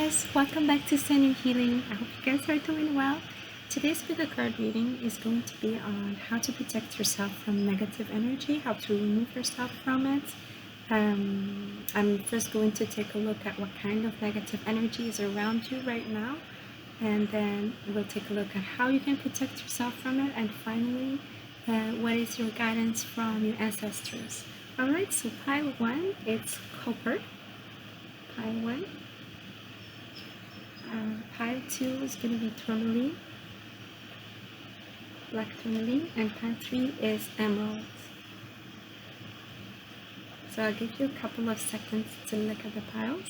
guys, welcome back to Senior Healing. I hope you guys are doing well. Today's video card reading is going to be on how to protect yourself from negative energy, how to remove yourself from it. I'm first going to take a look at what kind of negative energy is around you right now, and then we'll take a look at how you can protect yourself from it, and finally, what is your guidance from your ancestors. Alright, so pile 1, it's copper. Pile 1. Pile 2 is going to be tourmaline, black tourmaline, and pile 3 is emerald. So I'll give you a couple of seconds to look at the piles.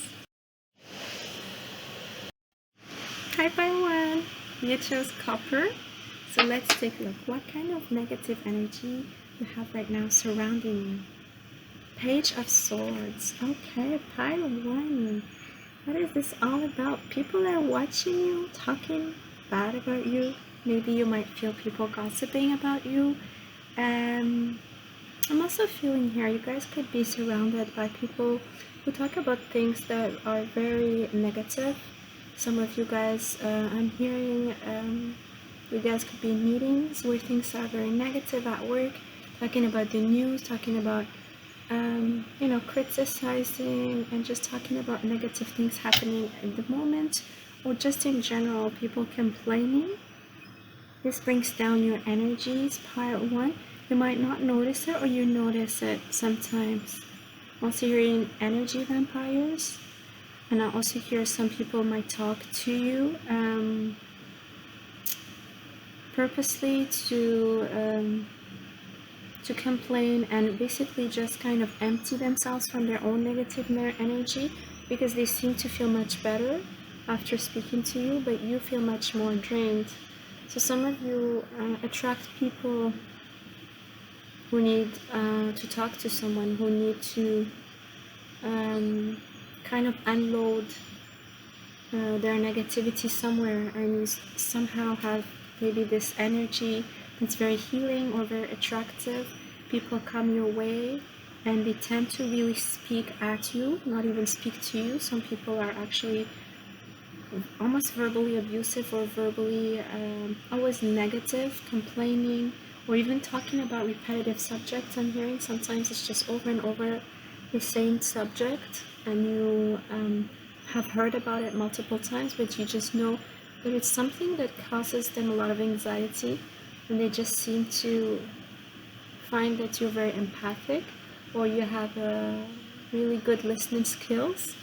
Hi pile 1, you chose copper. So let's take a look. What kind of negative energy you have right now surrounding you? Page of Swords. Okay, pile 1. What is this all about? People are watching you, talking bad about you. Maybe you might feel people gossiping about you. I'm also feeling here you guys could be surrounded by people who talk about things that are very negative. Some of you guys, I'm hearing, you guys could be in meetings where things are very negative at work, talking about the news, talking about criticizing and just talking about negative things happening at the moment, or just in general, people complaining. This brings down your energies, pile 1. You might not notice it, or you notice it sometimes. Also hearing energy vampires, and I also hear some people might talk to you purposely to complain and basically just kind of empty themselves from their own negative energy, because they seem to feel much better after speaking to you, but you feel much more drained. So some of you attract people who need to talk to someone, who need to kind of unload their negativity somewhere, and you somehow have maybe this energy that's very healing or very attractive. People come your way and they tend to really speak at you, not even speak to you. Some people are actually almost verbally abusive, or verbally always negative, complaining, or even talking about repetitive subjects. I'm hearing sometimes it's just over and over the same subject, and you have heard about it multiple times, but you just know that it's something that causes them a lot of anxiety, and they just seem to find that you're very empathic, or you have really good listening skills,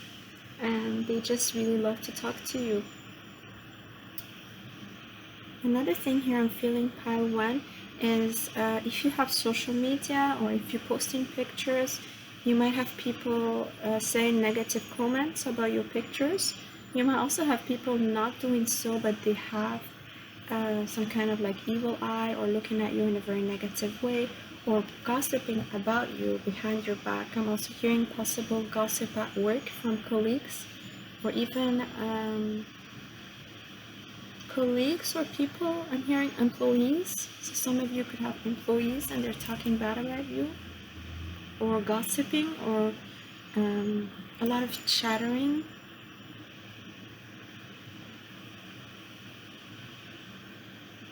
and they just really love to talk to you. Another thing here I'm feeling, pile 1, is if you have social media, or if you're posting pictures, you might have people saying negative comments about your pictures. You might also have people not doing so, but they have some kind of like evil eye, or looking at you in a very negative way, or gossiping about you behind your back. I'm also hearing possible gossip at work from colleagues, or even colleagues or people. I'm hearing employees. So some of you could have employees and they're talking bad about you, or gossiping, or a lot of chattering.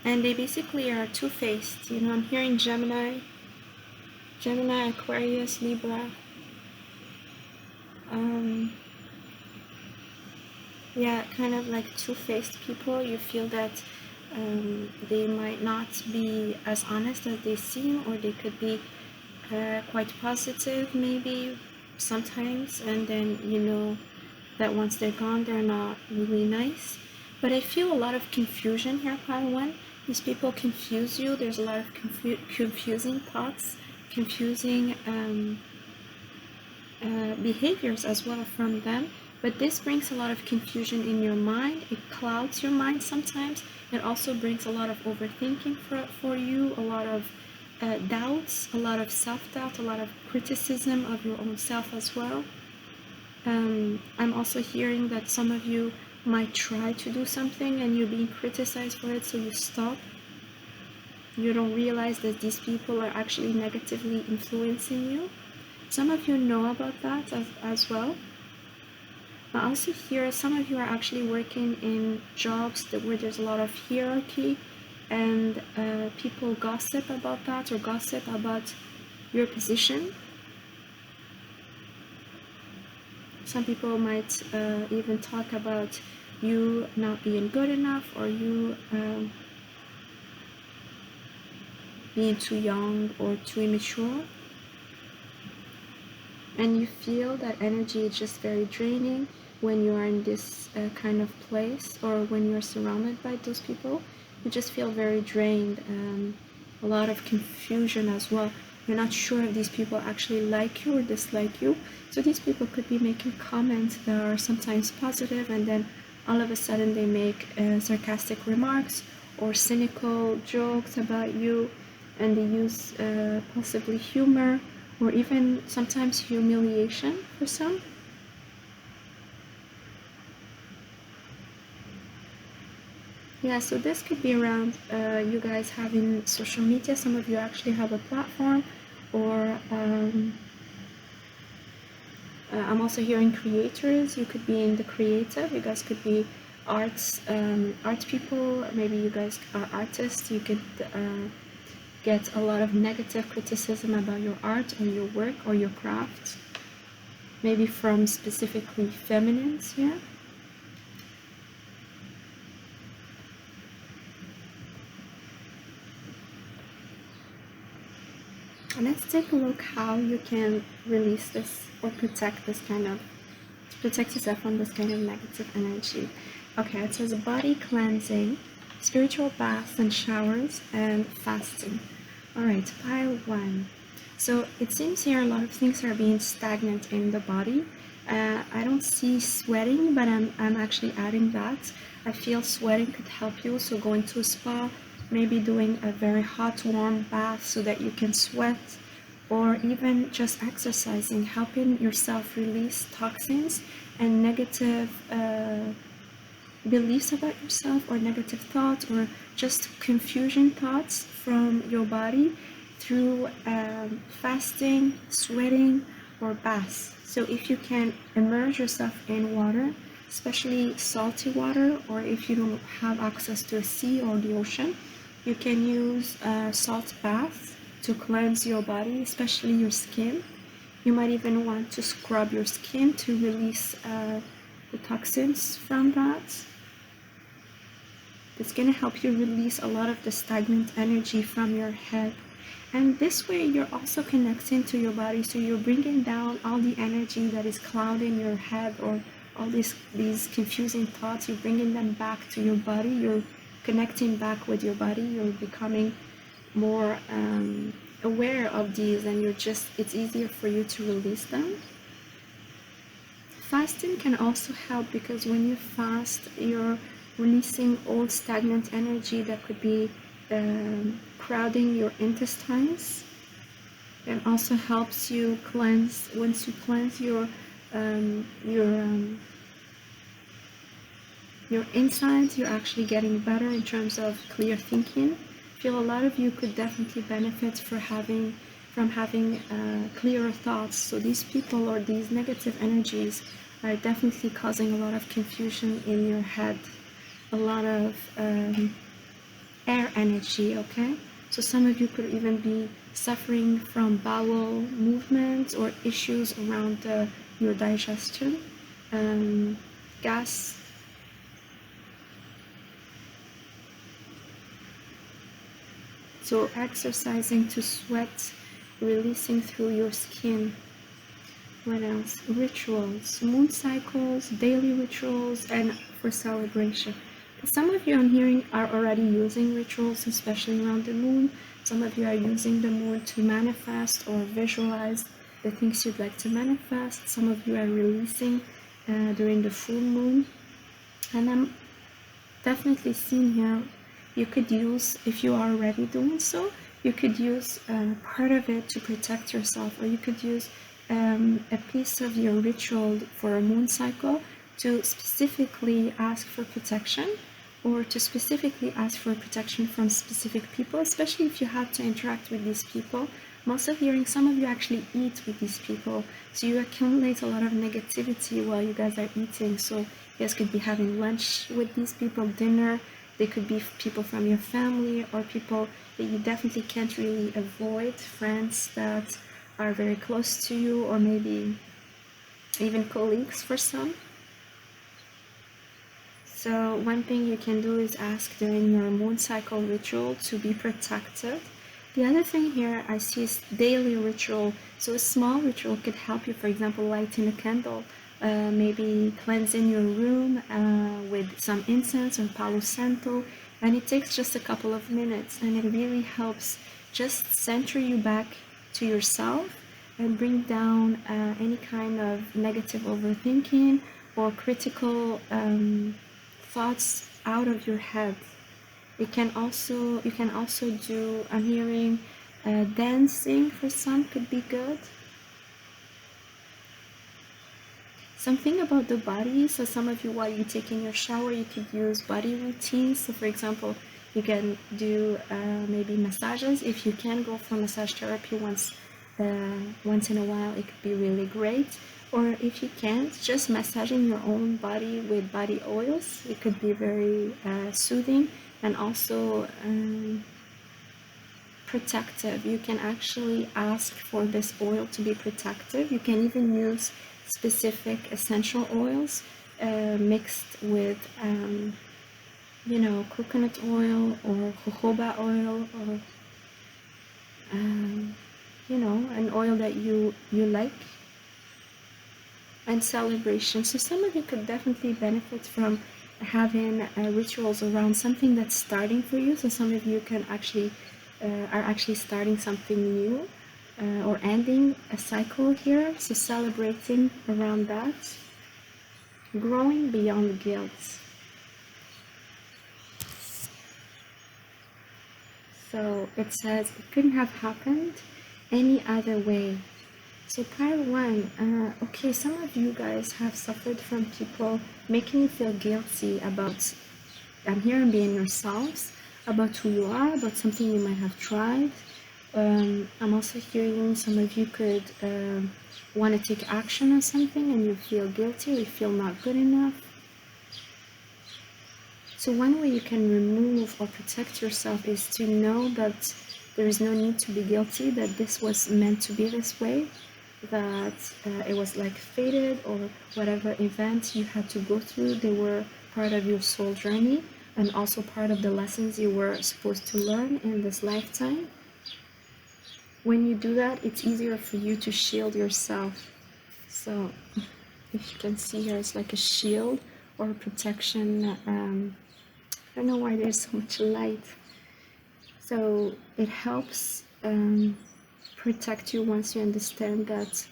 And they basically are two-faced. I'm hearing Gemini, Aquarius, Libra. Yeah, kind of like two-faced people. You feel that they might not be as honest as they seem, or they could be quite positive maybe sometimes, and then you know that once they're gone, they're not really nice. But I feel a lot of confusion here, pile 1. These people confuse you. There's a lot of confusing thoughts, confusing behaviors as well from them. But this brings a lot of confusion in your mind. It clouds your mind sometimes. It also brings a lot of overthinking for you, a lot of doubts, a lot of self-doubt, a lot of criticism of your own self as well. I'm also hearing that some of you might try to do something and you're being criticized for it, so you stop. You don't realize that these people are actually negatively influencing you. Some of you know about that as well. I also hear some of you are actually working in jobs where there's a lot of hierarchy, and people gossip about that or gossip about your position. Some people might even talk about you not being good enough, or you being too young or too immature. And you feel that energy is just very draining when you are in this kind of place, or when you're surrounded by those people. You just feel very drained, a lot of confusion as well. You're not sure if these people actually like you or dislike you. So these people could be making comments that are sometimes positive, and then all of a sudden they make sarcastic remarks or cynical jokes about you, and they use possibly humor or even sometimes humiliation for some. Yeah, so this could be around you guys having social media. Some of you actually have a platform, or I'm also hearing creators. You could be in the creative. You guys could be art people. Maybe you guys are artists. You could get a lot of negative criticism about your art or your work or your craft. Maybe from specifically feminines here. Let's take a look how you can release this or protect this kind of, protect yourself from this kind of negative energy. Okay, it says body cleansing, spiritual baths and showers, and fasting. All right, pile one. So it seems here a lot of things are being stagnant in the body. I don't see sweating, but I'm actually adding that. I feel sweating could help you, so going to a spa, maybe doing a very hot warm bath so that you can sweat, or even just exercising, helping yourself release toxins and negative beliefs about yourself, or negative thoughts, or just confusion thoughts from your body through fasting, sweating, or baths. So if you can immerse yourself in water, especially salty water, or if you don't have access to a sea or the ocean, you can use salt baths to cleanse your body, especially your skin. You might even want to scrub your skin to release the toxins from that. It's going to help you release a lot of the stagnant energy from your head. And this way you're also connecting to your body, so you're bringing down all the energy that is clouding your head, or all these confusing thoughts. You're bringing them back to your body. You're connecting back with your body. You're becoming more aware of these, and it's easier for you to release them. Fasting can also help, because when you fast, you're releasing old stagnant energy that could be crowding your intestines. It also helps you cleanse. Once you cleanse your insides, you're actually getting better in terms of clear thinking. I feel a lot of you could definitely benefit from having clearer thoughts. So these people or these negative energies are definitely causing a lot of confusion in your head, a lot of air energy, okay? So some of you could even be suffering from bowel movements or issues around your digestion, gas. So exercising to sweat, releasing through your skin. What else? Rituals, moon cycles, daily rituals, and for celebration. Some of you I'm hearing are already using rituals, especially around the moon. Some of you are using the moon to manifest or visualize the things you'd like to manifest. Some of you are releasing during the full moon. And I'm definitely seeing here, you could use, if you are already doing so, you could use part of it to protect yourself, or you could use a piece of your ritual for a moon cycle to specifically ask for protection, or to specifically ask for protection from specific people, especially if you have to interact with these people I'm also hearing some of you actually eat with these people, so you accumulate a lot of negativity while you guys are eating. So you guys could be having lunch with these people, dinner. They could be people from your family or people that you definitely can't really avoid, friends that are very close to you, or maybe even colleagues for some. So one thing you can do is ask during your moon cycle ritual to be protected. The other thing here I see is daily ritual. So a small ritual could help you, for example, lighting a candle, maybe cleansing your room with some incense or Palo Santo. And it takes just a couple of minutes, and it really helps just center you back to yourself and bring down any kind of negative overthinking or critical thoughts out of your head. You can also do, I'm hearing dancing for some could be good. Something about the body. So some of you, while you're taking your shower, you could use body routines. So for example, you can do maybe massages. If you can go for massage therapy once in a while, it could be really great. Or if you can't, just massaging your own body with body oils. It could be very soothing and also protective. You can actually ask for this oil to be protective. You can even use specific essential oils mixed with coconut oil or jojoba oil, or an oil that you like, and celebration. So some of you could definitely benefit from having rituals around something that's starting for you. So some of you can actually are actually starting something new or ending a cycle here. So celebrating around that, growing beyond guilt. So it says it couldn't have happened any other way. So pile one, okay, some of you guys have suffered from people making you feel guilty about, I'm hearing being yourselves, about who you are, about something you might have tried. I'm also hearing some of you could want to take action on something and you feel guilty or you feel not good enough. So one way you can remove or protect yourself is to know that there is no need to be guilty, that this was meant to be this way, that it was like fated, or whatever events you had to go through, they were part of your soul journey and also part of the lessons you were supposed to learn in this lifetime. When you do that, it's easier for you to shield yourself. So if you can see here, it's like a shield or a protection. I don't know why there's so much light. So it helps protect you once you understand that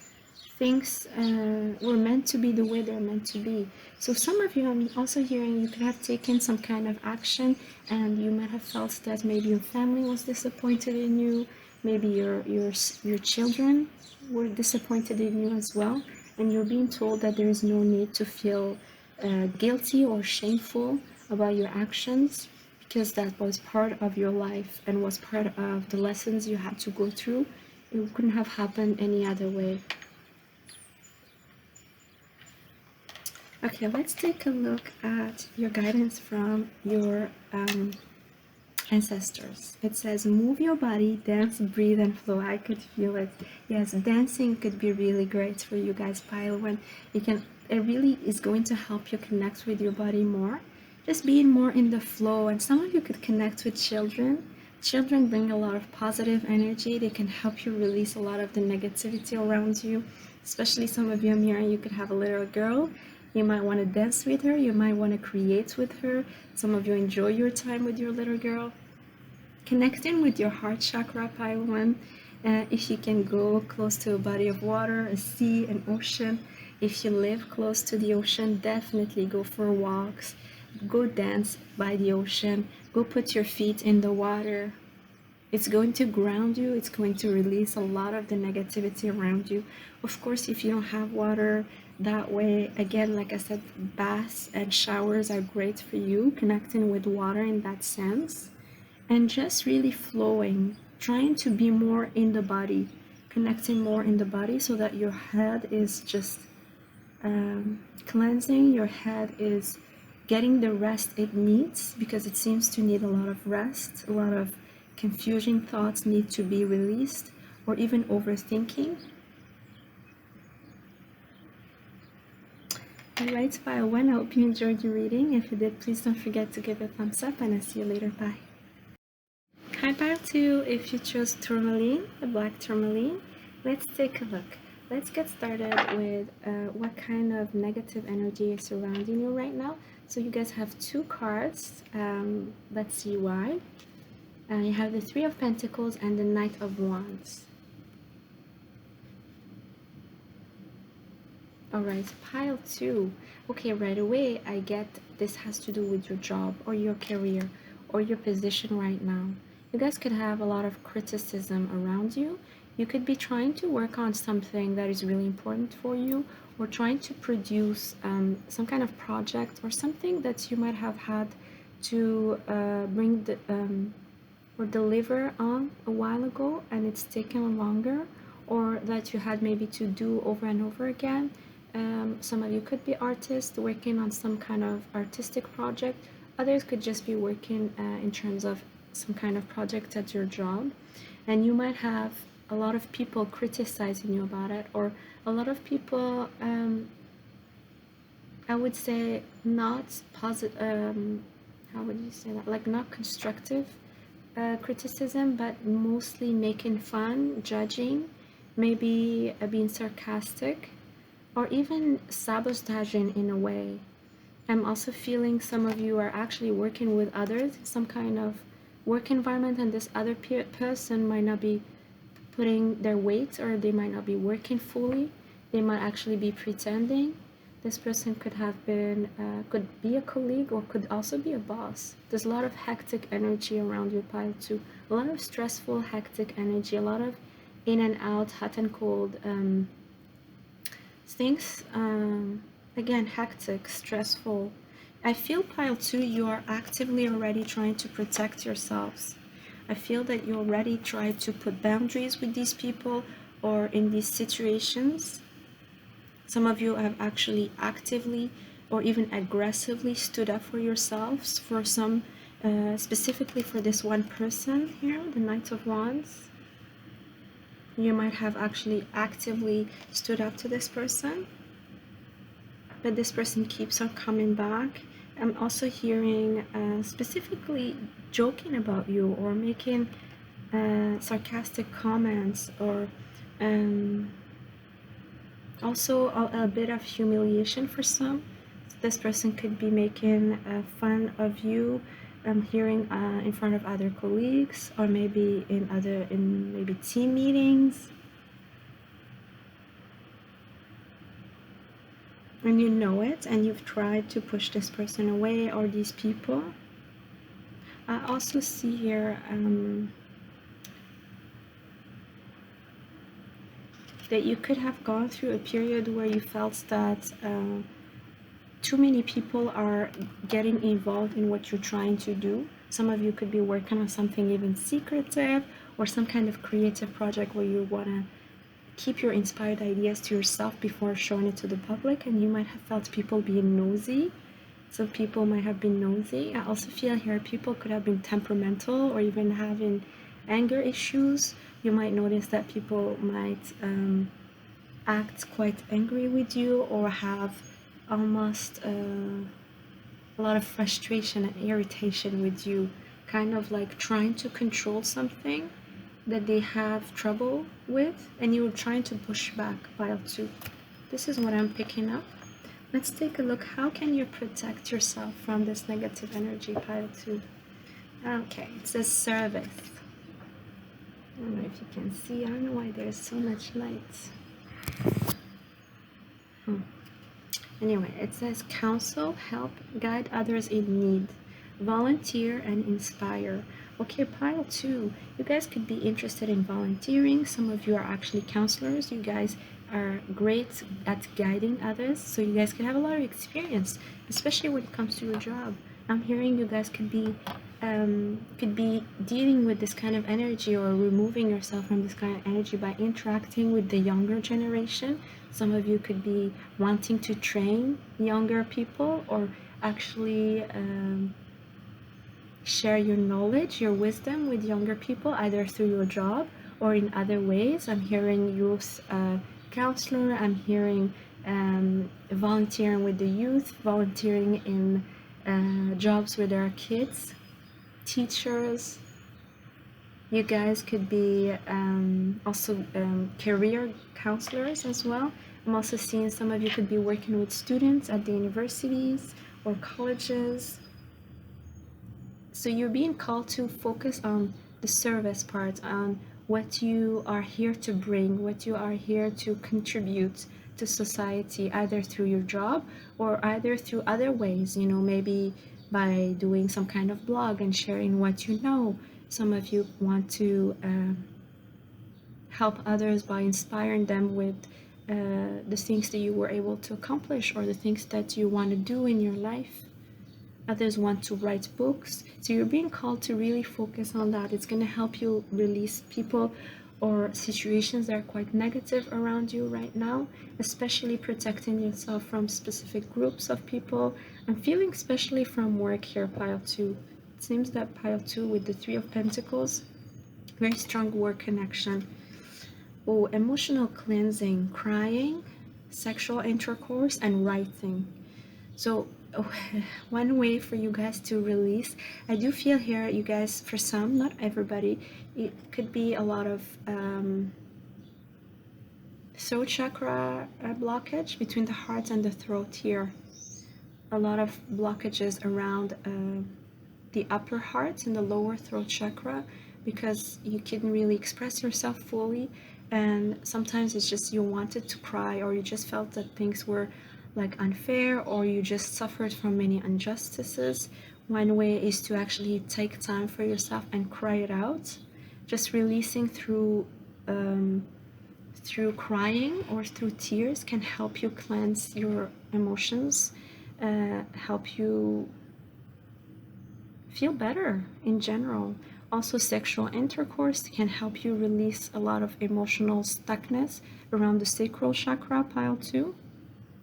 things were meant to be the way they're meant to be. So some of you, I'm also hearing, you could have taken some kind of action and you might have felt that maybe your family was disappointed in you, maybe your children were disappointed in you as well, and you're being told that there is no need to feel guilty or shameful about your actions, because that was part of your life and was part of the lessons you had to go through. It couldn't have happened any other way. Okay, let's take a look at your guidance from your ancestors. It says, move your body, dance, breathe, and flow. I could feel it. Yes, dancing could be really great for you guys, pile one. It really is going to help you connect with your body more. Just being more in the flow. And some of you could connect with children. Children bring a lot of positive energy. They can help you release a lot of the negativity around you. Especially some of you, I'm hearing you could have a little girl. You might want to dance with her. You might want to create with her. Some of you enjoy your time with your little girl. Connecting with your heart chakra, pile one. If you can go close to a body of water, a sea, an ocean. If you live close to the ocean, definitely go for walks. Go dance by the ocean. Go put your feet in the water. It's going to ground you. It's going to release a lot of the negativity around you. Of course, if you don't have water that way, again, like I said, baths and showers are great for you, connecting with water in that sense. And just really flowing. trying to be more in the body, connecting more in the body, so that your head is just cleansing. Your head is getting the rest it needs, because it seems to need a lot of rest. A lot of confusing thoughts need to be released, or even overthinking. Alright, Pile 1, I hope you enjoyed your reading. If you did, please don't forget to give it a thumbs up, and I'll see you later. Bye. Hi, Pile 2, if you chose tourmaline, the black tourmaline, let's take a look. Let's get started with what kind of negative energy is surrounding you right now. So you guys have 2 cards. Let's see why. You have the 3 of Pentacles and the Knight of Wands. Alright, Pile 2. Okay, right away, I get this has to do with your job or your career or your position right now. You guys could have a lot of criticism around you. You could be trying to work on something that is really important for you, or trying to produce some kind of project or something that you might have had to bring the, or deliver on a while ago, and it's taken longer, or that you had maybe to do over and over again. Some of you could be artists working on some kind of artistic project. Others could just be working in terms of some kind of project at your job, and you might have a lot of people criticizing you about it, or a lot of people, I would say, not positive, how would you say that, like not constructive criticism, but mostly making fun, judging, maybe being sarcastic, or even sabotaging in a way. I'm also feeling some of you are actually working with others in some kind of work environment, and this other person might not be putting their weight, or they might not be working fully. They might actually be pretending. This person could have been, could be a colleague, or could also be a boss. There's a lot of hectic energy around you, Pile 2. A lot of stressful, hectic energy, a lot of in and out, hot and cold things. Again, hectic, stressful. I feel, Pile 2, you are actively already trying to protect yourselves. I feel that you already try to put boundaries with these people or in these situations. Some of you have actually actively or even aggressively stood up for yourselves, for some, specifically for this one person here, the Knight of Wands. You might have actually actively stood up to this person, but this person keeps on coming back. I'm also hearing specifically joking about you, or making sarcastic comments, or also a bit of humiliation for some. This person could be making fun of you. I'm hearing in front of other colleagues, or maybe in maybe team meetings. And you know it, and you've tried to push this person away, or these people. I also see here that you could have gone through a period where you felt that too many people are getting involved in what you're trying to do. Some of you could be working on something even secretive, or some kind of creative project where you want to keep your inspired ideas to yourself before showing it to the public, and you might have felt people being nosy. Some people might have been nosy. I also feel here people could have been temperamental, or even having anger issues. You might notice that people might act quite angry with you, or have almost a lot of frustration and irritation with you, kind of like trying to control something that they have trouble with, and you're trying to push back, Pile 2. This is what I'm picking up. Let's take a look. How can you protect yourself from this negative energy, Pile 2? Okay, it says service. I don't know if you can see. I don't know why there's so much light. Anyway, it says counsel, help, guide others in need, volunteer, and inspire. Okay, Pile 2, you guys could be interested in volunteering. Some of you are actually counselors. You guys are great at guiding others, so you guys can have a lot of experience, especially when it comes to your job. I'm hearing you guys could be could be dealing with this kind of energy or removing yourself from this kind of energy by interacting with the younger generation. Some of you could be wanting to train younger people or actually share your knowledge, your wisdom with younger people, either through your job or in other ways. I'm hearing youth counselor, I'm hearing volunteering with the youth, volunteering in jobs where there are kids, teachers. You guys could be also career counselors as well. I'm also seeing some of you could be working with students at the universities or colleges. So you're being called to focus on the service part, on what you are here to bring, what you are here to contribute to society, either through your job or either through other ways, you know, maybe by doing some kind of blog and sharing what you know. Some of you want to help others by inspiring them with the things that you were able to accomplish or the things that you want to do in your life. Others want to write books. So you're being called to really focus on that. It's going to help you release people or situations that are quite negative around you right now, especially protecting yourself from specific groups of people. I'm feeling especially from work here, pile 2. It seems that pile 2 with the 3 of Pentacles, very strong work connection. Oh, emotional cleansing, crying, sexual intercourse, and writing. So one way for you guys to release, I do feel here, you guys, for some, not everybody, it could be a lot of throat chakra blockage between the heart and the throat here. A lot of blockages around the upper heart and the lower throat chakra, because you couldn't really express yourself fully, and sometimes it's just you wanted to cry, or you just felt that things were like unfair, or you just suffered from many injustices. One way is to actually take time for yourself and cry it out. Just releasing through crying or through tears can help you cleanse your emotions, help you feel better in general. Also, sexual intercourse can help you release a lot of emotional stuckness around the sacral chakra, pile 2,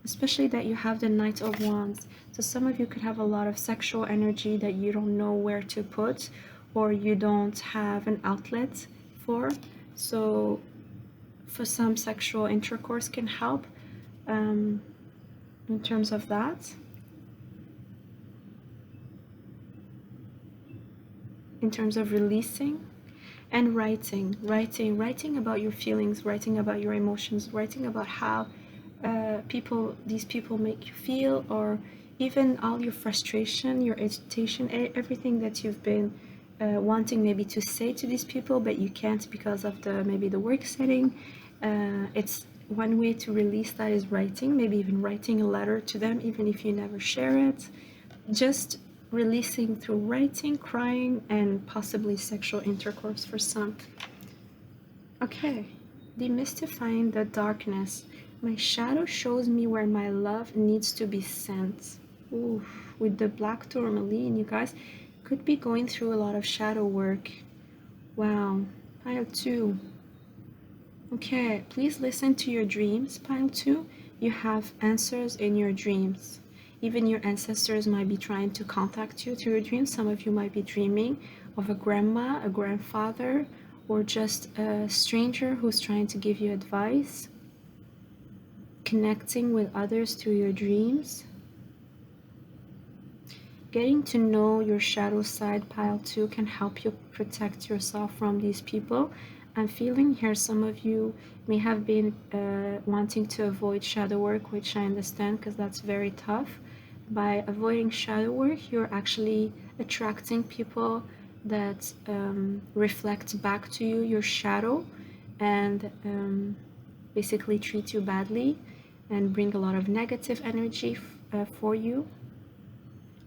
especially that you have the Knight of Wands. So some of you could have a lot of sexual energy that you don't know where to put, or you don't have an outlet for. So for some, sexual intercourse can help in terms of that. In terms of releasing. And writing about your feelings, writing about your emotions, writing about how these people make you feel, or even all your frustration, your agitation, everything that you've been wanting maybe to say to these people, but you can't because of maybe the work setting. It's one way to release that is writing, maybe even writing a letter to them, even if you never share it. Just releasing through writing, crying, and possibly sexual intercourse for some. Okay, demystifying the darkness. My shadow shows me where my love needs to be sent. Ooh, with the black tourmaline, you guys could be going through a lot of shadow work. Wow, pile 2. Okay, please listen to your dreams, pile 2. You have answers in your dreams. Even your ancestors might be trying to contact you through your dreams. Some of you might be dreaming of a grandma, a grandfather, or just a stranger who's trying to give you advice. Connecting with others through your dreams. Getting to know your shadow side, pile 2, can help you protect yourself from these people. I'm feeling here some of you may have been wanting to avoid shadow work, which I understand because that's very tough. By avoiding shadow work, you're actually attracting people that reflect back to you your shadow and basically treat you badly and bring a lot of negative energy for you.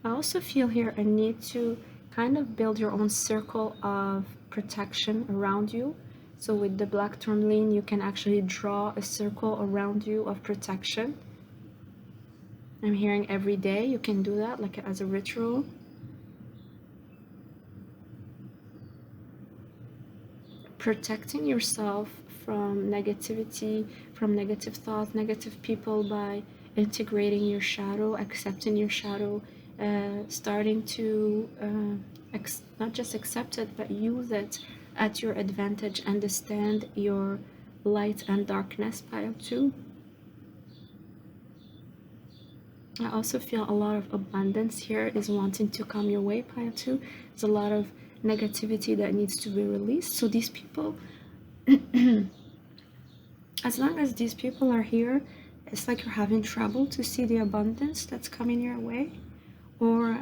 I also feel here a need to kind of build your own circle of protection around you. So with the black tourmaline, you can actually draw a circle around you of protection. I'm hearing every day you can do that, like as a ritual. protecting yourself from negativity, from negative thoughts, negative people by integrating your shadow, accepting your shadow, starting to not just accept it, but use it at your advantage. Understand your light and darkness, pile 2. I also feel a lot of abundance here is wanting to come your way, pile 2. There's a lot of negativity that needs to be released. So these people, as long as these people are here, it's like you're having trouble to see the abundance that's coming your way. Or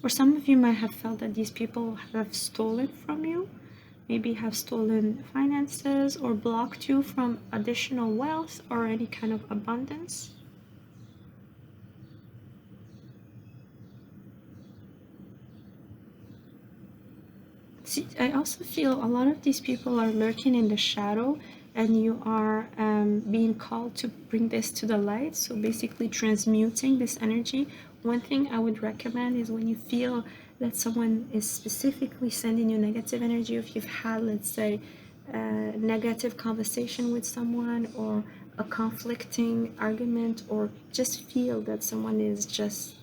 some of you might have felt that these people have stolen from you, maybe have stolen finances or blocked you from additional wealth or any kind of abundance. See, I also feel a lot of these people are lurking in the shadow, and you are being called to bring this to the light. So basically transmuting this energy. One thing I would recommend is when you feel that someone is specifically sending you negative energy, if you've had, let's say, a negative conversation with someone or a conflicting argument, or just feel that someone is just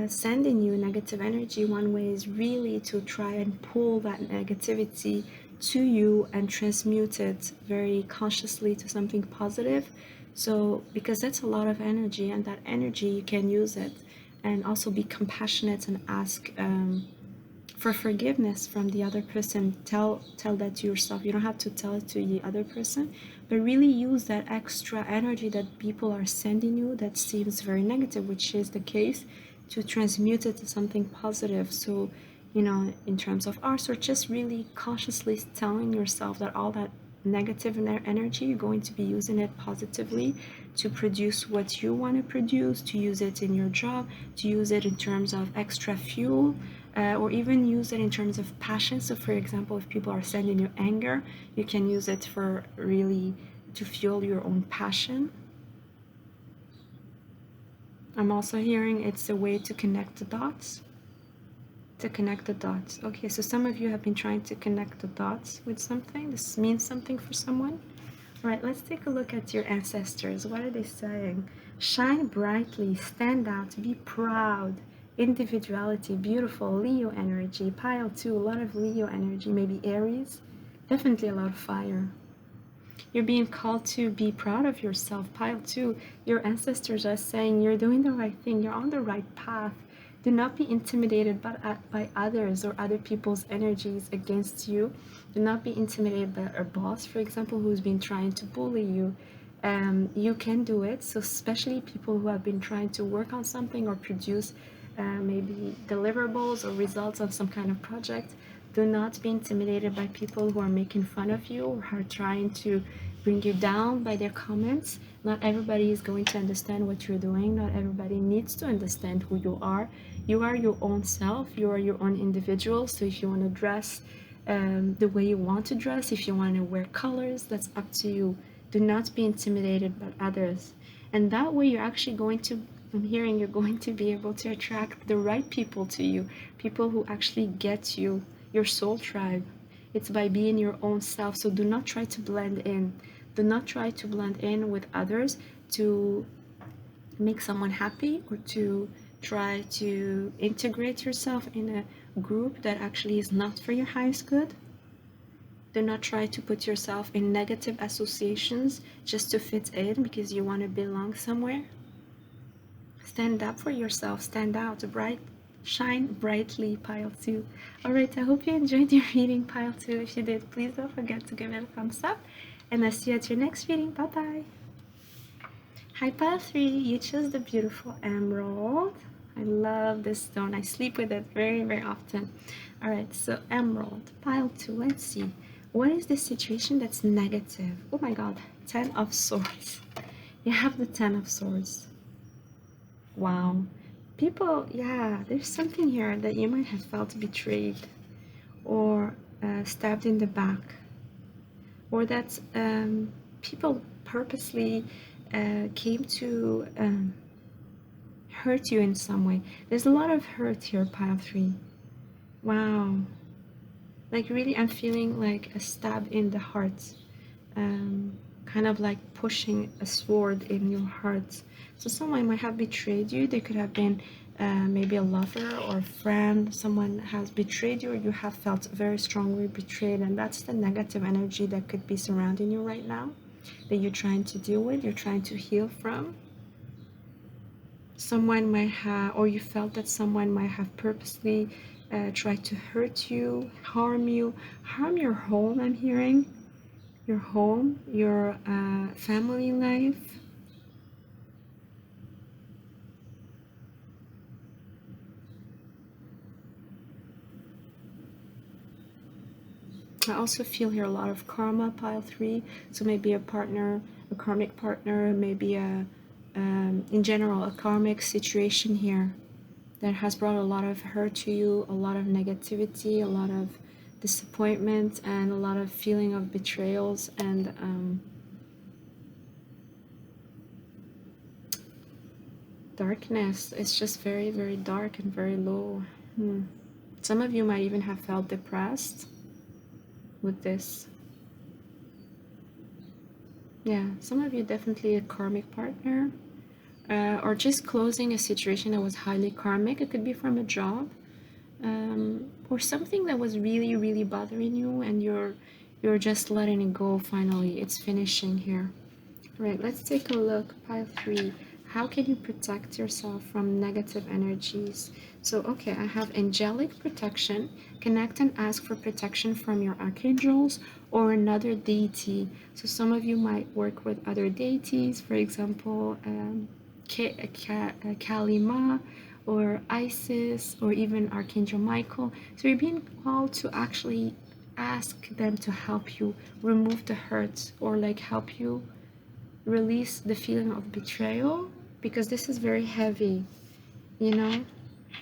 sending you negative energy, one way is really to try and pull that negativity to you and transmute it very consciously to something positive. So because that's a lot of energy, and that energy you can use it, and also be compassionate and ask for forgiveness from the other person. Tell that to yourself. You don't have to tell it to the other person, but really use that extra energy that people are sending you that seems very negative, which is the case, to transmute it to something positive. So, in terms of arts, or just really consciously telling yourself that all that negative energy, you're going to be using it positively to produce what you want to produce, to use it in your job, to use it in terms of extra fuel, or even use it in terms of passion. So for example, if people are sending you anger, you can use it for really to fuel your own passion. I'm also hearing it's a way to connect the dots. Okay, so some of you have been trying to connect the dots with something. This means something for someone. All right, let's take a look at your ancestors. What are they saying? Shine brightly, stand out, be proud, individuality, beautiful, Leo energy, pile 2, a lot of Leo energy, maybe Aries, definitely a lot of fire. You're being called to be proud of yourself, pile 2. Your ancestors are saying you're doing the right thing, you're on the right path. Do not be intimidated by others or other people's energies against you. Do not be intimidated by a boss, for example, who's been trying to bully you. You can do it. So especially people who have been trying to work on something or produce maybe deliverables or results of some kind of project. Do not be intimidated by people who are making fun of you or are trying to bring you down by their comments. Not everybody is going to understand what you're doing. Not everybody needs to understand who you are. You are your own self. You are your own individual. So if you want to dress the way you want to dress, if you want to wear colors, that's up to you. Do not be intimidated by others. And that way you're actually going to, I'm hearing, you're going to be able to attract the right people to you, people who actually get you, your soul tribe. It's by being your own self. So do not try to blend in. Do not try to blend in with others to make someone happy, or to try to integrate yourself in a group that actually is not for your highest good. Do not try to put yourself in negative associations just to fit in because you want to belong somewhere. Stand up for yourself. Stand out. Shine brightly, pile 2. Alright, I hope you enjoyed your reading, pile 2. If you did, please don't forget to give it a thumbs up. And I'll see you at your next reading. Bye-bye. Hi, pile 3. You chose the beautiful emerald. I love this stone. I sleep with it very, very often. Alright, so emerald, pile 2. Let's see. What is the situation that's negative? Oh my god. 10 of Swords. You have the 10 of Swords. Wow. People, yeah, there's something here that you might have felt betrayed or stabbed in the back, or that people purposely came to hurt you in some way. There's a lot of hurt here, pile 3. Wow. Like really, I'm feeling like a stab in the heart, kind of like pushing a sword in your heart. So someone might have betrayed you. They could have been maybe a lover or a friend. Someone has betrayed you, or you have felt very strongly betrayed, and that's the negative energy that could be surrounding you right now, that you're trying to deal with, you're trying to heal from. Someone might have, or you felt that someone might have purposely tried to hurt you, harm your home. I'm hearing your home, your family life. I also feel here a lot of karma, pile 3. So maybe a partner, a karmic partner, maybe in general, a karmic situation here that has brought a lot of hurt to you, a lot of negativity, a lot of disappointment, and a lot of feeling of betrayals and darkness. It's just very, very dark and very low. Some of you might even have felt depressed with this. Yeah, some of you definitely a karmic partner, or just closing a situation that was highly karmic. It could be from a job, or something that was really, really bothering you, and you're just letting it go. Finally, it's finishing here. Right, let's take a look. Pile 3. How can you protect yourself from negative energies? So, okay, I have angelic protection. Connect and ask for protection from your archangels or another deity. So, some of you might work with other deities, for example, Kalima or Isis or even Archangel Michael. So, you're being called to actually ask them to help you remove the hurt, or like help you release the feeling of betrayal, because this is very heavy, you know,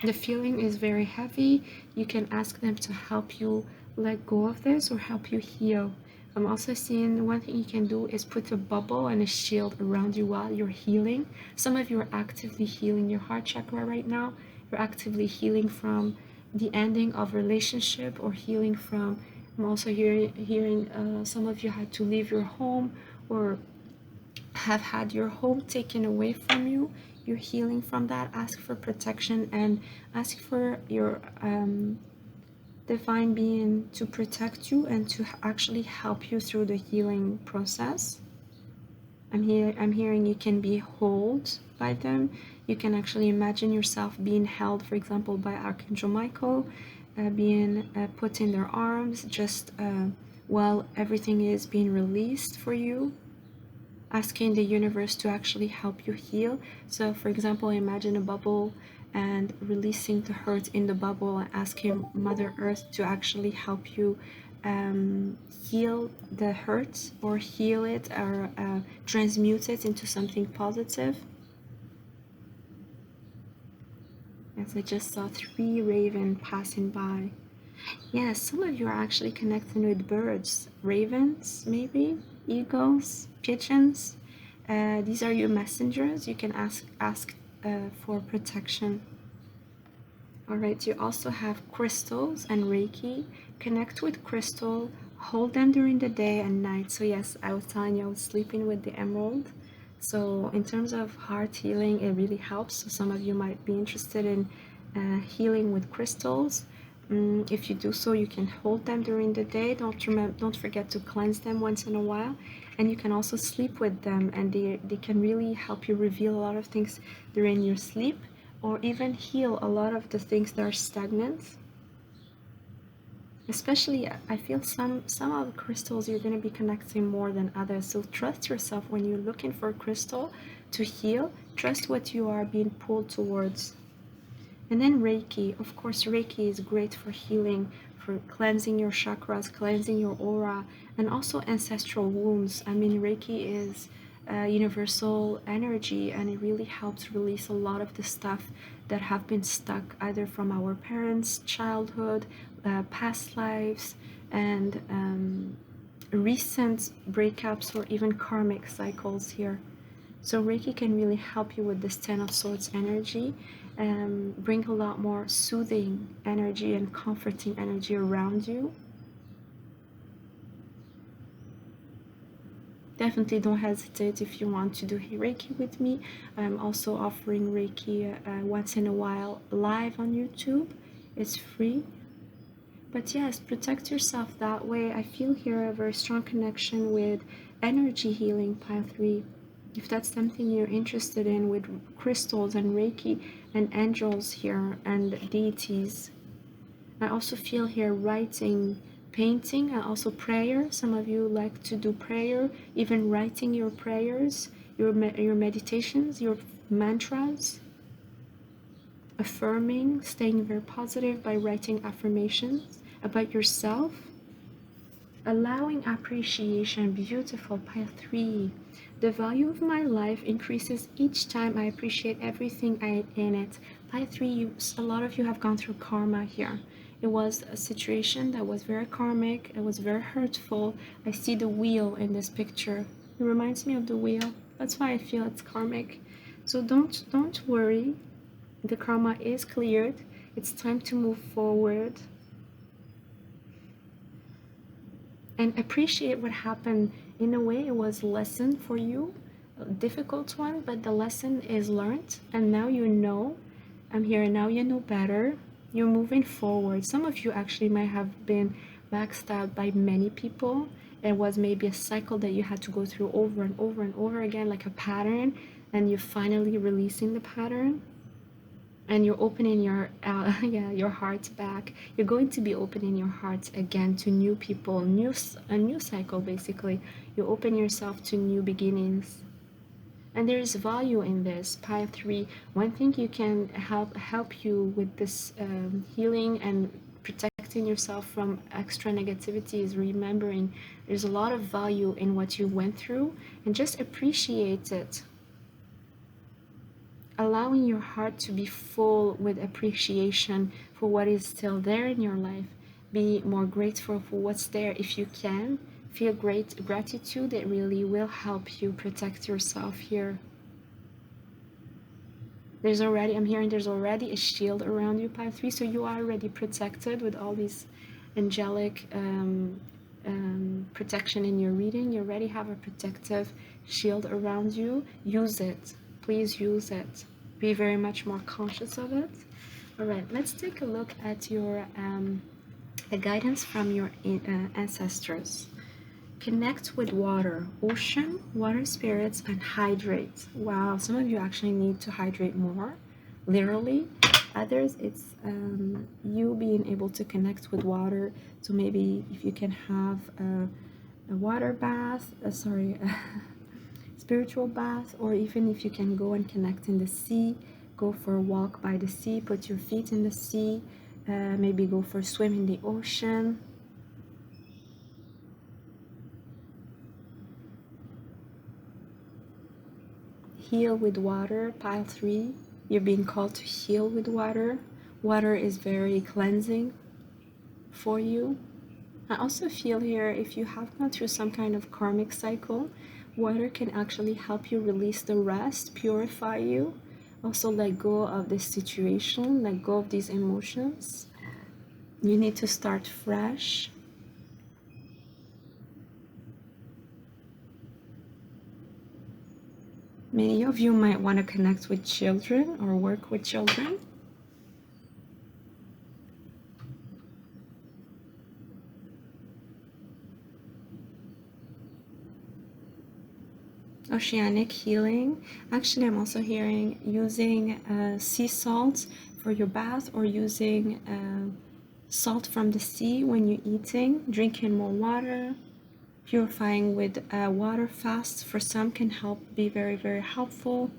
the feeling is very heavy. You can ask them to help you let go of this or help you heal. I'm also seeing one thing you can do is put a bubble and a shield around you while you're healing. Some of you are actively healing your heart chakra right now. You're actively healing from the ending of relationship, or healing from, I'm also hearing some of you had to leave your home or have had your home taken away from you. You're healing from that. Ask for protection and ask for your divine being to protect you and to actually help you through the healing process. I'm hearing you can be held by them. You can actually imagine yourself being held, for example, by Archangel Michael, being put in their arms just while everything is being released for you, asking the universe to actually help you heal. So, for example, imagine a bubble and releasing the hurt in the bubble and asking Mother Earth to actually help you heal the hurt, or heal it, or transmute it into something positive. As I just saw 3 ravens passing by. Yes, some of you are actually connecting with birds, ravens, maybe eagles, pigeons. These are your messengers. You can ask for protection. All right. You also have crystals and Reiki. Connect with crystal. Hold them during the day and night. So yes, I was telling you I was sleeping with the emerald. So in terms of heart healing, it really helps. So some of you might be interested in healing with crystals. If you do so, you can hold them during the day. Don't forget to cleanse them once in a while, and you can also sleep with them, and they can really help you reveal a lot of things during your sleep, or even heal a lot of the things that are stagnant. Especially, I feel some of the crystals you're going to be connecting more than others. So trust yourself when you're looking for a crystal to heal. Trust what you are being pulled towards. And then Reiki. Of course, Reiki is great for healing, for cleansing your chakras, cleansing your aura, and also ancestral wounds. I mean, Reiki is universal energy, and it really helps release a lot of the stuff that have been stuck either from our parents' childhood, past lives, and recent breakups, or even karmic cycles here. So Reiki can really help you with this 10 of Swords energy, and bring a lot more soothing energy and comforting energy around you. Definitely don't hesitate if you want to do Reiki with me. I'm also offering Reiki once in a while live on YouTube. It's free. But yes, protect yourself that way. I feel here a very strong connection with energy healing, pile 3. If that's something you're interested in, with crystals and Reiki and angels here and deities. I also feel here writing, painting, and also prayer. Some of you like to do prayer, even writing your prayers, your meditations, your mantras, affirming, staying very positive by writing affirmations about yourself, allowing appreciation. Beautiful, pile 3. The value of my life increases each time I appreciate everything in it. Pile 3, a lot of you have gone through karma here. It was a situation that was very karmic, it was very hurtful. I see the wheel in this picture. It reminds me of the wheel. That's why I feel it's karmic. So don't worry. The karma is cleared. It's time to move forward and appreciate what happened. In a way, it was a lesson for you, a difficult one, but the lesson is learned, and now you know. I'm here, and now you know better. You're moving forward. Some of you actually might have been backstabbed by many people. It was maybe a cycle that you had to go through over and over and over again, like a pattern, and you're finally releasing the pattern. And you're opening your your heart back. You're going to be opening your heart again to new people, a new cycle. Basically, you open yourself to new beginnings, and there is value in this. Pile 3. One thing you can help you with this healing and protecting yourself from extra negativity is remembering there's a lot of value in what you went through, and just appreciate it. Allowing your heart to be full with appreciation for what is still there in your life. Be more grateful for what's there if you can. Feel great gratitude. It really will help you protect yourself here. I'm hearing there's already a shield around you, pile 3, so you are already protected with all these angelic protection in your reading. You already have a protective shield around you. Use it. Please use it. Be very much more conscious of it. All right, let's take a look at your the guidance from your ancestors. Connect with water, ocean, water spirits, and hydrate. Wow, some of you actually need to hydrate more, literally. Others, it's you being able to connect with water. So maybe if you can have a water bath, spiritual bath, or even if you can go and connect in the sea, go for a walk by the sea, put your feet in the sea, maybe go for a swim in the ocean. Heal with water, pile 3. You're being called to heal with water. Water is very cleansing for you. I also feel here, if you have gone through some kind of karmic cycle, water can actually help you release the rest, purify you. Also let go of this situation, let go of these emotions. You need to start fresh. Many of you might want to connect with children or work with children. Oceanic healing. Actually, I'm also hearing using sea salt for your bath, or using salt from the sea when you're eating, drinking more water, purifying with water fast for some can be very, very helpful.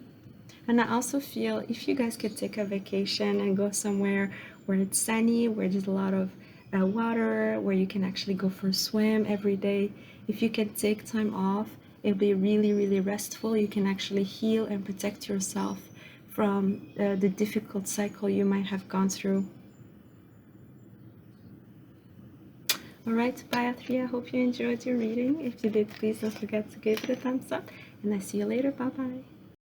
And I also feel if you guys could take a vacation and go somewhere where it's sunny, where there's a lot of water, where you can actually go for a swim every day, if you can take time off, it'll be really, really restful. You can actually heal and protect yourself from the difficult cycle you might have gone through. Alright, pile 3, I hope you enjoyed your reading. If you did, please don't forget to give it a thumbs up, and I see you later. Bye bye.